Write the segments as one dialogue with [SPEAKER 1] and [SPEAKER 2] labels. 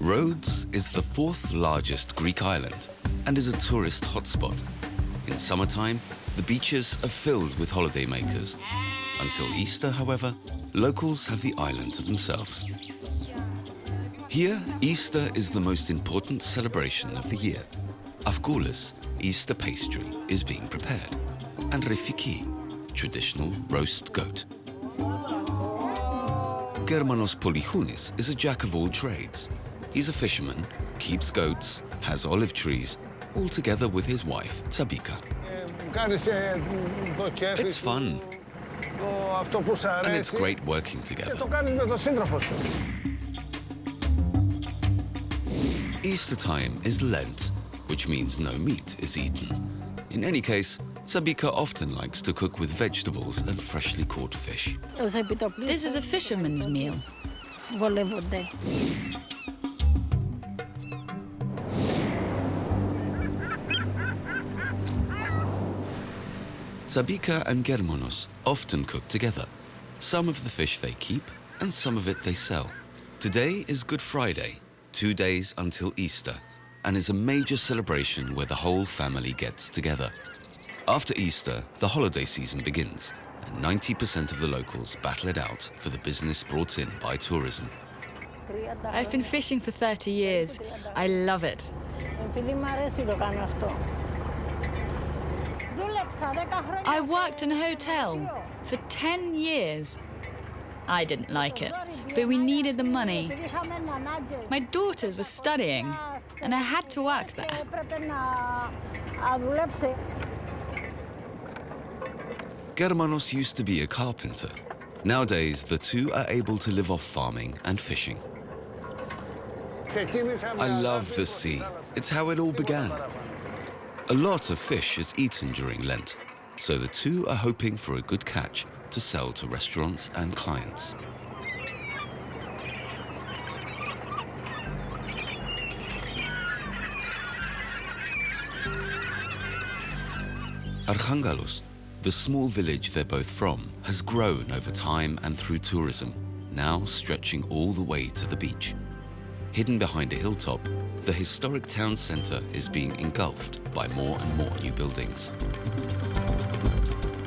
[SPEAKER 1] Rhodes is the fourth largest Greek island and is a tourist hotspot. In summertime, the beaches are filled with holidaymakers. Until Easter, however, locals have the island to themselves. Here, Easter is the most important celebration of the year. Avkoulis, Easter pastry, is being prepared, and rifiki, traditional roast goat. Germanos Polychounis is a jack of all trades. He's a fisherman, keeps goats, has olive trees, all together with his wife, Tsabika. It's fun, and it's great working together. Easter time is Lent, which means no meat is eaten. In any case, Tsabika often likes to cook with vegetables and freshly caught fish.
[SPEAKER 2] This is a fisherman's meal.
[SPEAKER 1] Tsabika and Germanos often cook together. Some of the fish they keep, and some of it they sell. Today is Good Friday, 2 days until Easter, and is a major celebration where the whole family gets together. After Easter, the holiday season begins, and 90% of the locals battle it out for the business brought in by tourism.
[SPEAKER 2] I've been fishing for 30 years. I love it. I worked in a hotel for 10 years. I didn't like it, but we needed the money. My daughters were studying, and I had to work there.
[SPEAKER 1] Germanos used to be a carpenter. Nowadays, the two are able to live off farming and fishing. I love the sea. It's how it all began. A lot of fish is eaten during Lent, so the two are hoping for a good catch to sell to restaurants and clients. Archangelos, the small village they're both from, has grown over time and through tourism, now stretching all the way to the beach. Hidden behind a hilltop, the historic town centre is being engulfed by more and more new buildings.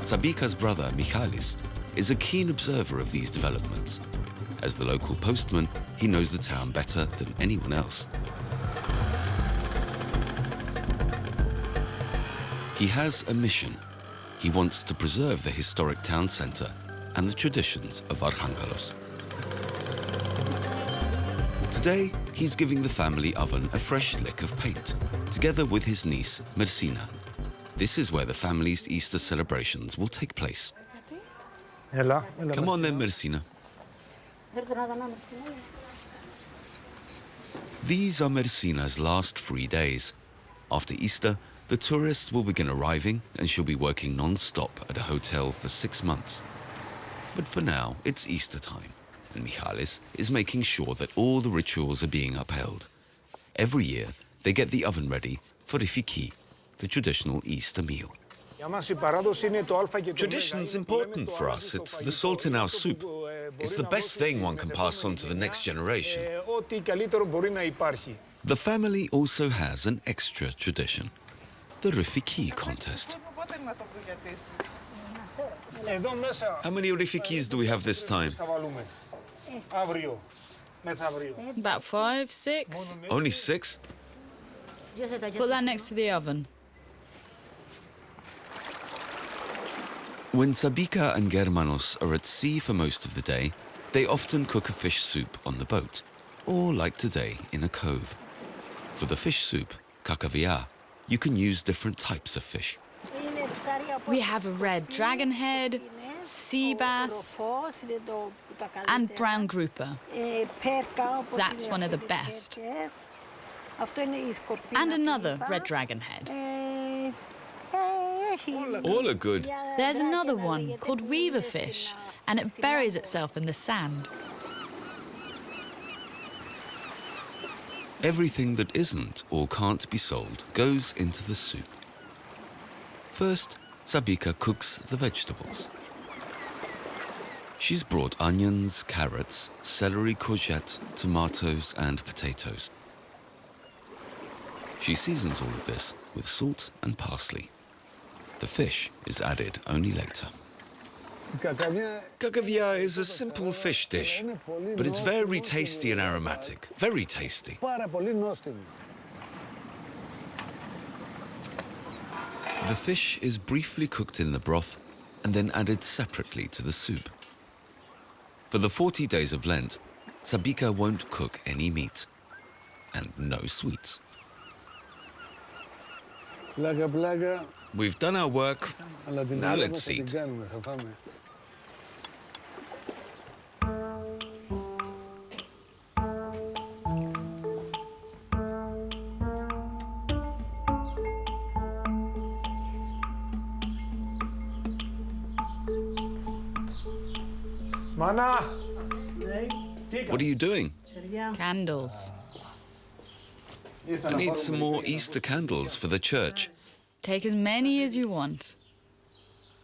[SPEAKER 1] Tsabika's brother, Michalis, is a keen observer of these developments. As the local postman, he knows the town better than anyone else. He has a mission. He wants to preserve the historic town centre and the traditions of Archangelos. Today, he's giving the family oven a fresh lick of paint, together with his niece, Mersina. This is where the family's Easter celebrations will take place. Come on then, Mersina. These are Mersina's last 3 days. After Easter, the tourists will begin arriving and she'll be working non-stop at a hotel for 6 months. But for now, it's Easter time, and Michalis is making sure that all the rituals are being upheld. Every year, they get the oven ready for rifiki, the traditional Easter meal. Tradition's important for us. It's the salt in our soup. It's the best thing one can pass on to the next generation. The family also has an extra tradition, the rifiki contest. How many rifikis do we have this time?
[SPEAKER 2] About 5, 6.
[SPEAKER 1] Only 6?
[SPEAKER 2] Put that next to the oven.
[SPEAKER 1] When Tsabika and Germanos are at sea for most of the day, they often cook a fish soup on the boat, or like today, in a cove. For the fish soup, kakavia, you can use different types of fish.
[SPEAKER 2] We have a red dragon head, sea bass, and brown grouper. That's one of the best. And another red dragon head.
[SPEAKER 1] All are good.
[SPEAKER 2] There's another one called weaver fish, and it buries itself in the sand.
[SPEAKER 1] Everything that isn't or can't be sold goes into the soup. First, Tsabika cooks the vegetables. She's brought onions, carrots, celery, courgette, tomatoes, and potatoes. She seasons all of this with salt and parsley. The fish is added only later. Kakavia is a simple fish dish, but it's very tasty and aromatic. Very tasty. The fish is briefly cooked in the broth and then added separately to the soup. For the 40 days of Lent, Tsabika won't cook any meat and no sweets. We've done our work, now let's eat.
[SPEAKER 3] Mana!
[SPEAKER 1] What are you doing?
[SPEAKER 2] Candles.
[SPEAKER 1] I need some more Easter candles for the church.
[SPEAKER 2] Take as many as you want.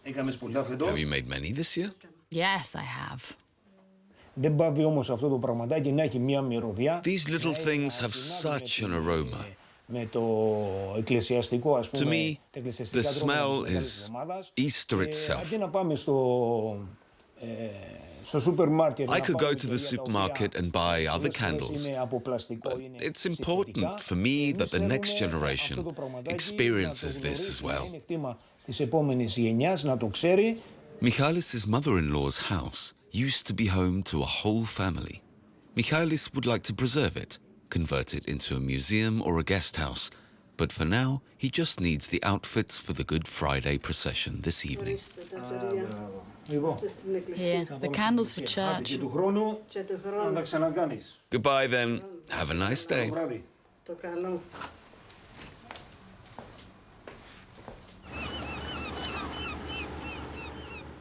[SPEAKER 1] Have you made many this year?
[SPEAKER 2] Yes, I have.
[SPEAKER 1] These little things have such an aroma. To me, the smell is Easter itself. I could go to the supermarket and buy other candles, but it's important for me that the next generation experiences this as well. Michaelis' mother-in-law's house used to be home to a whole family. Michaelis would like to preserve it, convert it into a museum or a guest house, but for now, he just needs the outfits for the Good Friday procession this evening.
[SPEAKER 2] Here, the candles for church.
[SPEAKER 1] Goodbye then. Have a nice day.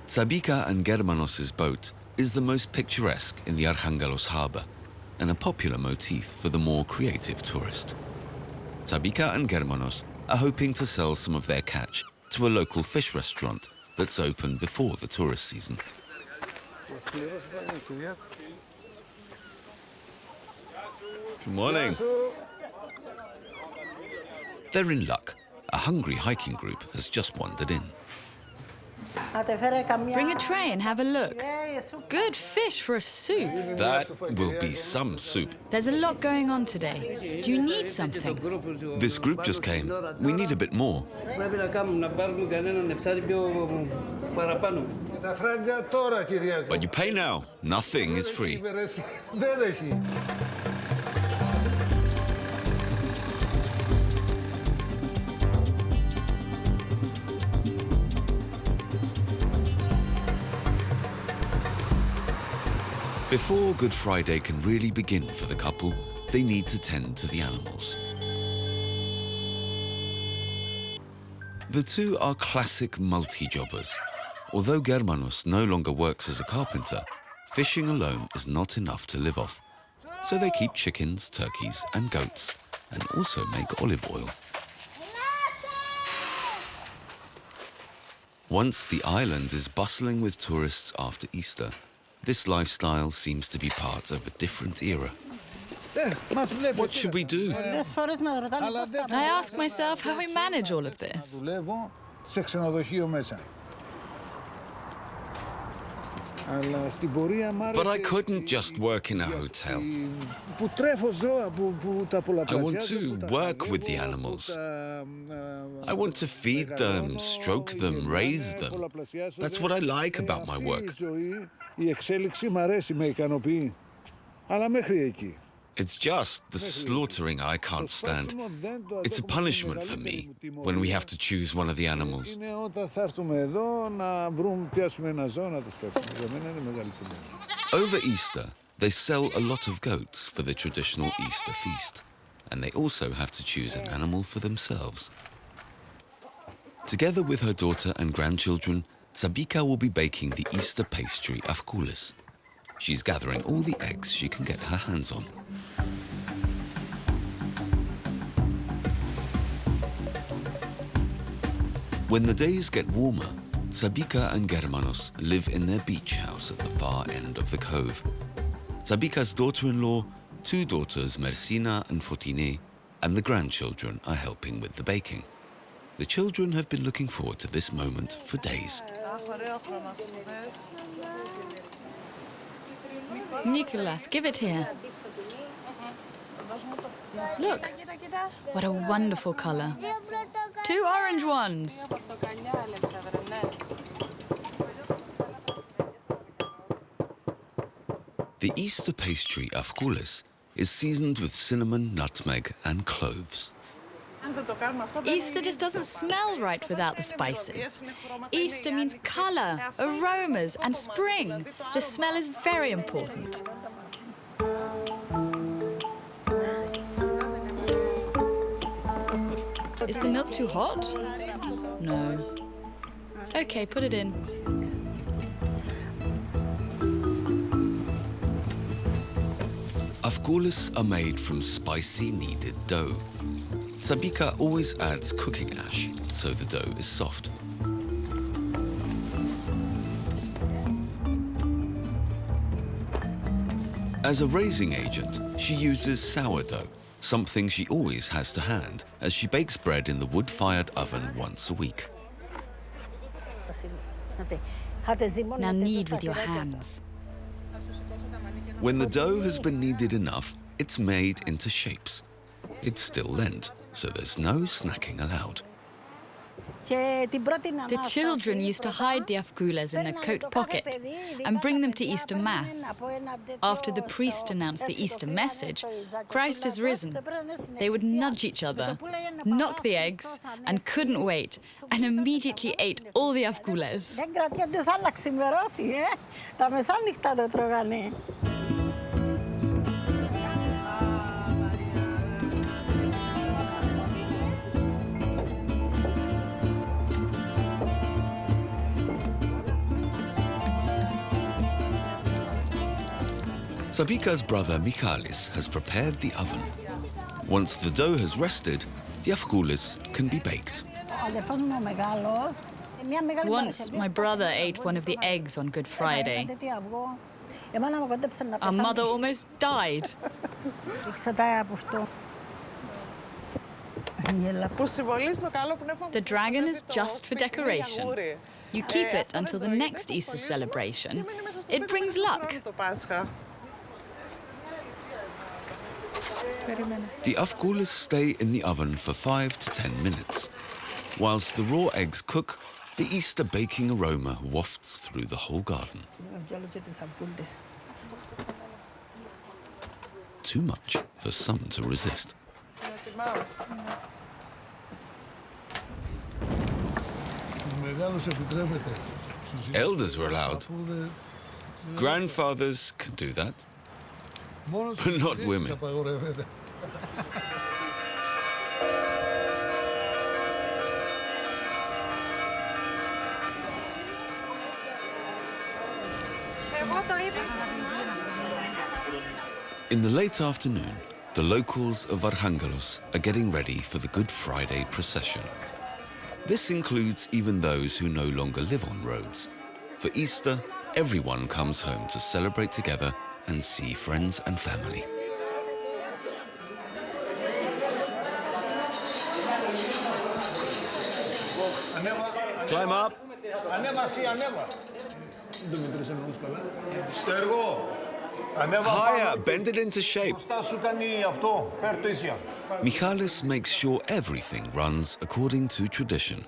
[SPEAKER 1] Tsabika and Germanos' boat is the most picturesque in the Archangelos harbour and a popular motif for the more creative tourist. Tsabika and Germanos are hoping to sell some of their catch to a local fish restaurant that's open before the tourist season. Good morning. They're in luck. A hungry hiking group has just wandered in.
[SPEAKER 2] Bring a tray and have a look. Good fish for a soup.
[SPEAKER 1] That will be some soup.
[SPEAKER 2] There's a lot going on today. Do you need something?
[SPEAKER 1] This group just came. We need a bit more. But you pay now. Nothing is free. Before Good Friday can really begin for the couple, they need to tend to the animals. The two are classic multi-jobbers. Although Germanos no longer works as a carpenter, fishing alone is not enough to live off. So they keep chickens, turkeys, and goats, and also make olive oil. Once the island is bustling with tourists after Easter, this lifestyle seems to be part of a different era. What should we do?
[SPEAKER 2] I ask myself how we manage all of this.
[SPEAKER 1] But I couldn't just work in a hotel. I want to work with the animals. I want to feed them, stroke them, raise them. That's what I like about my work. It's just the slaughtering I can't stand. It's a punishment for me when we have to choose one of the animals. Over Easter, they sell a lot of goats for the traditional Easter feast, and they also have to choose an animal for themselves. Together with her daughter and grandchildren, Tsabika will be baking the Easter pastry avkoulis. She's gathering all the eggs she can get her hands on. When the days get warmer, Sabika and Germanos live in their beach house at the far end of the cove. Sabika's daughter-in-law, two daughters, Mersina and Fotine, and the grandchildren are helping with the baking. The children have been looking forward to this moment for days.
[SPEAKER 2] Nicholas, give it here. Look, what a wonderful color. Two orange ones.
[SPEAKER 1] The Easter pastry afkoulis is seasoned with cinnamon, nutmeg and cloves.
[SPEAKER 2] Easter just doesn't smell right without the spices. Easter means color, aromas and spring. The smell is very important. Is the milk too hot? No. Okay, put it in.
[SPEAKER 1] Afkoulis are made from spicy kneaded dough. Sabika always adds cooking ash, so the dough is soft. As a raising agent, she uses sourdough, something she always has to hand, as she bakes bread in the wood-fired oven once a week.
[SPEAKER 2] Now knead with your hands.
[SPEAKER 1] When the dough has been kneaded enough, it's made into shapes. It's still Lent, so there's no snacking allowed.
[SPEAKER 2] The children used to hide the afkoulis in their coat pocket and bring them to Easter Mass. After the priest announced the Easter message, Christ is risen, they would nudge each other, knock the eggs, and couldn't wait, and immediately ate all the afkoulis.
[SPEAKER 1] Sabika's brother Michalis has prepared the oven. Once the dough has rested, the afkoulis can be baked.
[SPEAKER 2] Once my brother ate one of the eggs on Good Friday. Our mother almost died. The dragon is just for decoration. You keep it until the next Easter celebration. It brings luck.
[SPEAKER 1] The afkoulis stay in the oven for 5 to 10 minutes. Whilst the raw eggs cook, the Easter baking aroma wafts through the whole garden. Too much for some to resist. Elders were allowed. Grandfathers can do that, but not women. In the late afternoon, the locals of Archangelos are getting ready for the Good Friday procession. This includes even those who no longer live on Rhodes. For Easter, everyone comes home to celebrate together and see friends and family. Climb up. Higher, bend it into shape. Michalis makes sure everything runs according to tradition.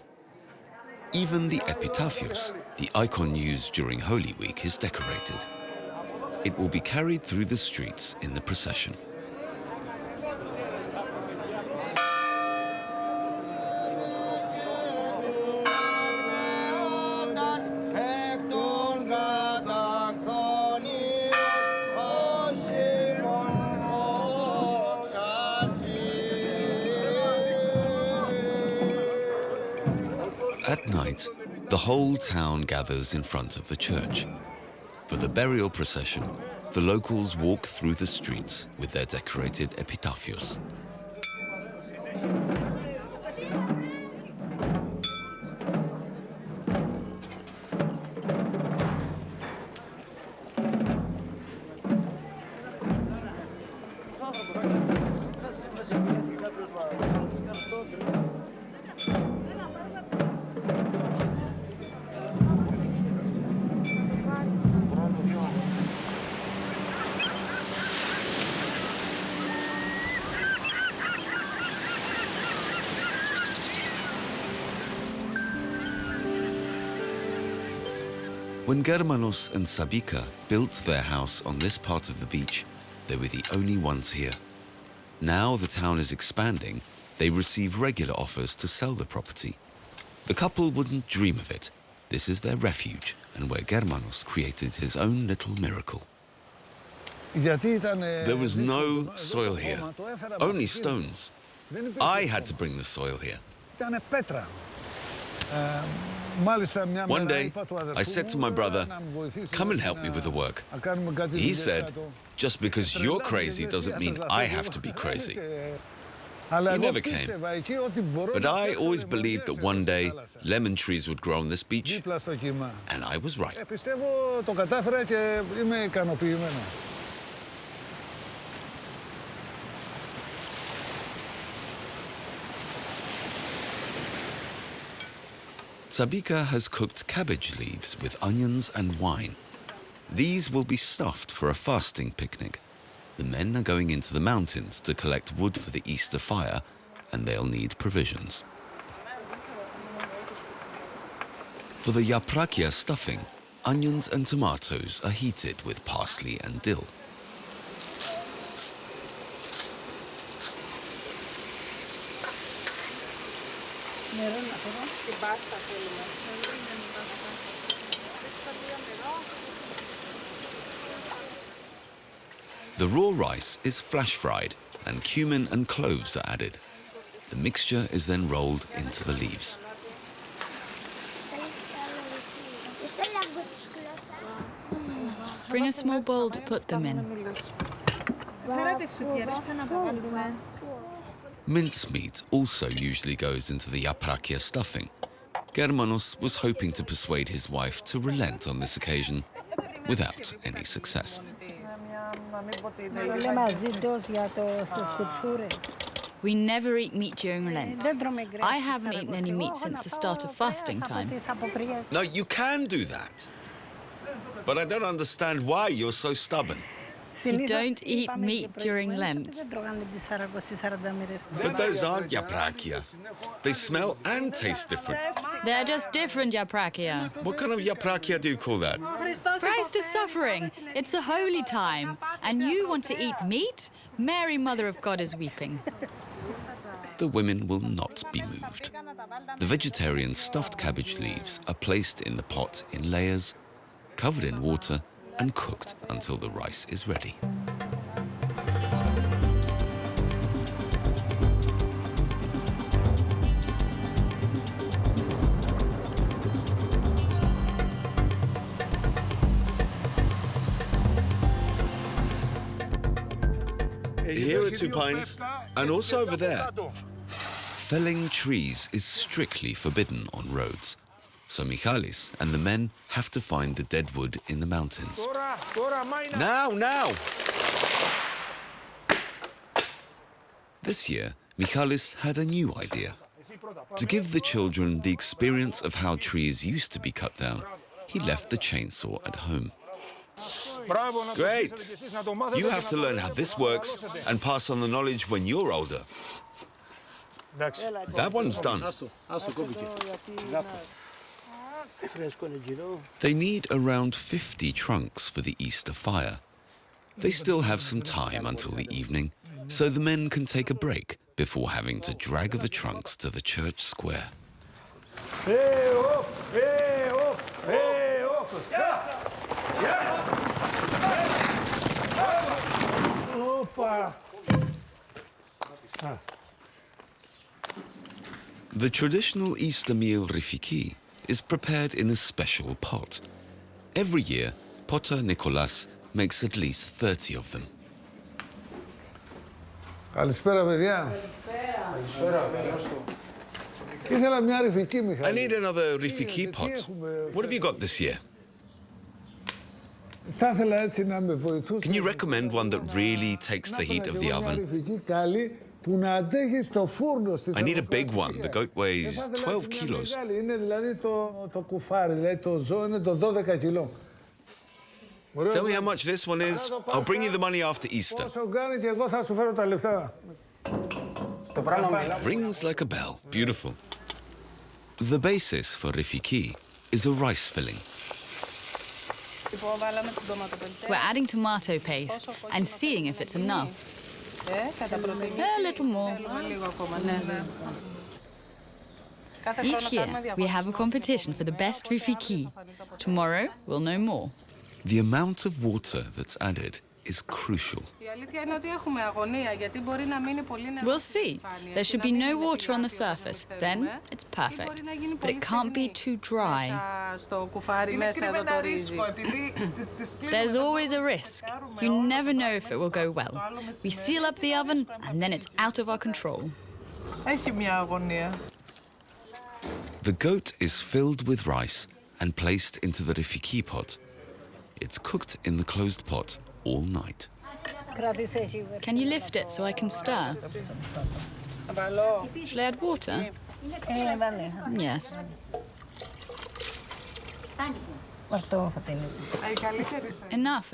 [SPEAKER 1] Even the epitaphios, the icon used during Holy Week, is decorated. It will be carried through the streets in the procession. At night, the whole town gathers in front of the church. For the burial procession, the locals walk through the streets with their decorated epitaphios. When Germanos and Sabika built their house on this part of the beach, they were the only ones here. Now the town is expanding, they receive regular offers to sell the property. The couple wouldn't dream of it. This is their refuge and where Germanos created his own little miracle. There was no soil here, only stones. I had to bring the soil here. One day, I said to my brother, "Come and help me with the work." He said, "Just because you're crazy doesn't mean I have to be crazy." He never came. But I always believed that one day lemon trees would grow on this beach, and I was right. Sabika has cooked cabbage leaves with onions and wine. These will be stuffed for a fasting picnic. The men are going into the mountains to collect wood for the Easter fire, and they'll need provisions. For the yaprakia stuffing, onions and tomatoes are heated with parsley and dill. The raw rice is flash fried and cumin and cloves are added. The mixture is then rolled into the leaves.
[SPEAKER 2] Bring a small bowl to put them in.
[SPEAKER 1] Mincemeat also usually goes into the yaprakia stuffing. Germanos was hoping to persuade his wife to relent on this occasion, without any success.
[SPEAKER 2] We never eat meat during Lent. I haven't eaten any meat since the start of fasting time.
[SPEAKER 1] No, you can do that. But I don't understand why you're so stubborn.
[SPEAKER 2] You don't eat meat during Lent.
[SPEAKER 1] But those aren't yaprakia. They smell and taste different.
[SPEAKER 2] They're just different yaprakia.
[SPEAKER 1] What kind of yaprakia do you call that?
[SPEAKER 2] Christ is suffering. It's a holy time. And you want to eat meat? Mary, Mother of God, is weeping.
[SPEAKER 1] The women will not be moved. The vegetarian stuffed cabbage leaves are placed in the pot in layers, covered in water, and cooked until the rice is ready. Here are 2 pints, and also over there. Felling trees is strictly forbidden on roads. So Michalis and the men have to find the dead wood in the mountains. Now! This year, Michalis had a new idea. To give the children the experience of how trees used to be cut down, he left the chainsaw at home. Great! You have to learn how this works and pass on the knowledge when you're older. That one's done. They need around 50 trunks for the Easter fire. They still have some time until the evening, so the men can take a break before having to drag the trunks to the church square. The traditional Easter meal rifiki is prepared in a special pot. Every year, Potter Nicholas makes at least 30 of them.
[SPEAKER 3] Καλησπέρα, παιδιά. Ήθελα μια ρυφική, Μιχάλη.
[SPEAKER 1] I need another rifiki pot. What have you got this year?
[SPEAKER 3] Θα ήθελα έτσι να με βοηθούσε.
[SPEAKER 1] Can you recommend one that really takes the heat of the oven?
[SPEAKER 3] Ρυφική καλή που να αντέχει στο φούρνο.
[SPEAKER 1] I need a big one. The goat weighs 12 kilos.
[SPEAKER 3] Είναι δηλαδή το κουφάρι, δηλαδή το ζώο είναι το 12 κιλό.
[SPEAKER 1] Tell me how much this one is. I'll bring you the money after Easter.
[SPEAKER 3] Πόσο κάνει και εγώ θα σου φέρω τα λεφτά.
[SPEAKER 1] It rings like a bell. Beautiful. The basis for rifiki is a rice filling.
[SPEAKER 2] We're adding tomato paste and seeing if it's enough. A little more. Each year, we have a competition for the best rifiki. Tomorrow, we'll know more.
[SPEAKER 1] The amount of water that's added is crucial.
[SPEAKER 2] We'll see. There should be no water on the surface. Then it's perfect. But it can't be too dry. There's always a risk. You never know if it will go well. We seal up the oven and then it's out of our control.
[SPEAKER 1] The goat is filled with rice and placed into the rifiki pot. It's cooked in the closed pot all night.
[SPEAKER 2] Can you lift it so I can stir? Shall I add water? Yes. Enough.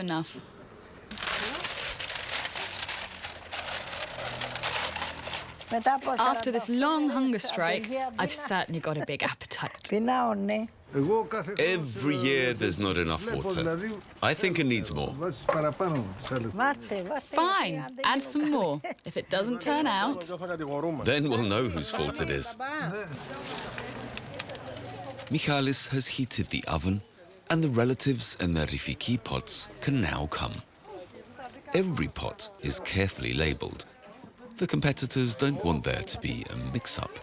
[SPEAKER 2] After this long hunger strike, I've certainly got a big appetite.
[SPEAKER 1] Every year there's not enough water. I think it needs more.
[SPEAKER 2] Fine, add some more. If it doesn't turn out...
[SPEAKER 1] Then we'll know whose fault it is. Michalis has heated the oven and the relatives and their rifiki pots can now come. Every pot is carefully labelled. The competitors don't want there to be a mix-up.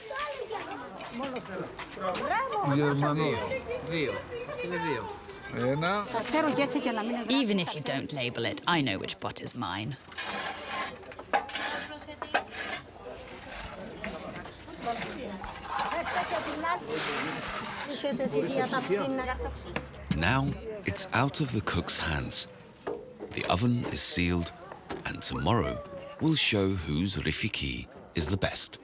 [SPEAKER 2] Even if you don't label it, I know which pot is mine.
[SPEAKER 1] Now it's out of the cook's hands. The oven is sealed, and tomorrow will show whose rifiki is the best.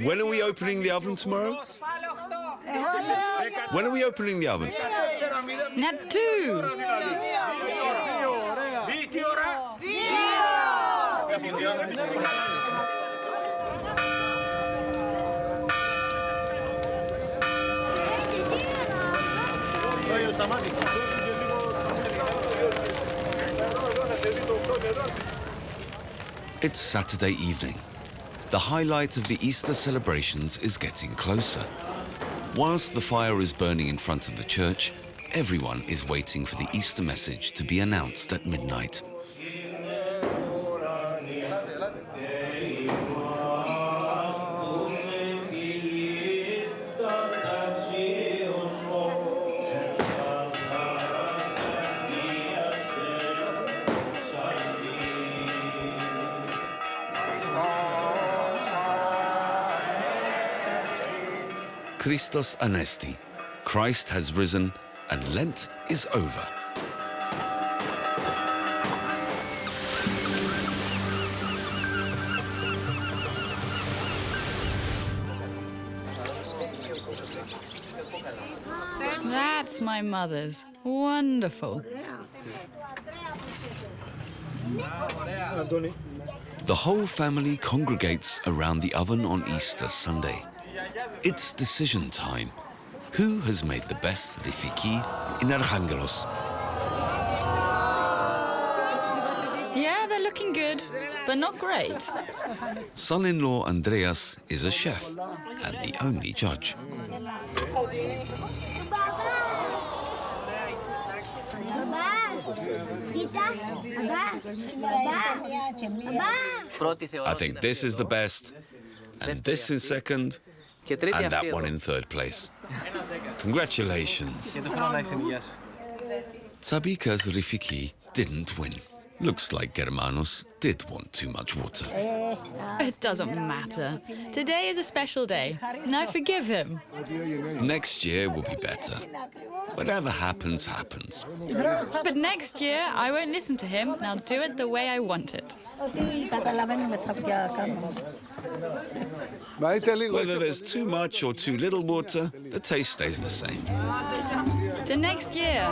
[SPEAKER 1] When are we opening the oven tomorrow? When are we opening the oven?
[SPEAKER 2] At 2.
[SPEAKER 1] It's Saturday evening. The highlight of the Easter celebrations is getting closer. Whilst the fire is burning in front of the church, everyone is waiting for the Easter message to be announced at midnight. Christos Anesti. Christ has risen and Lent is over.
[SPEAKER 2] That's my mother's. Wonderful.
[SPEAKER 1] The whole family congregates around the oven on Easter Sunday. It's decision time. Who has made the best rifiki in Archangelos?
[SPEAKER 2] Yeah, they're looking good, but not great.
[SPEAKER 1] Son-in-law Andreas is a chef and the only judge. I think this is the best, and this in second, and that one in third place. Congratulations. Tsabika's rifiki didn't win. Looks like Germanos did want too much water.
[SPEAKER 2] It doesn't matter. Today is a special day, and I forgive him.
[SPEAKER 1] Next year will be better. Whatever happens, happens.
[SPEAKER 2] But next year, I won't listen to him, and I'll do it the way I want it.
[SPEAKER 1] Whether there's too much or too little water, the taste stays the same.
[SPEAKER 2] To next year.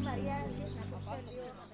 [SPEAKER 4] María.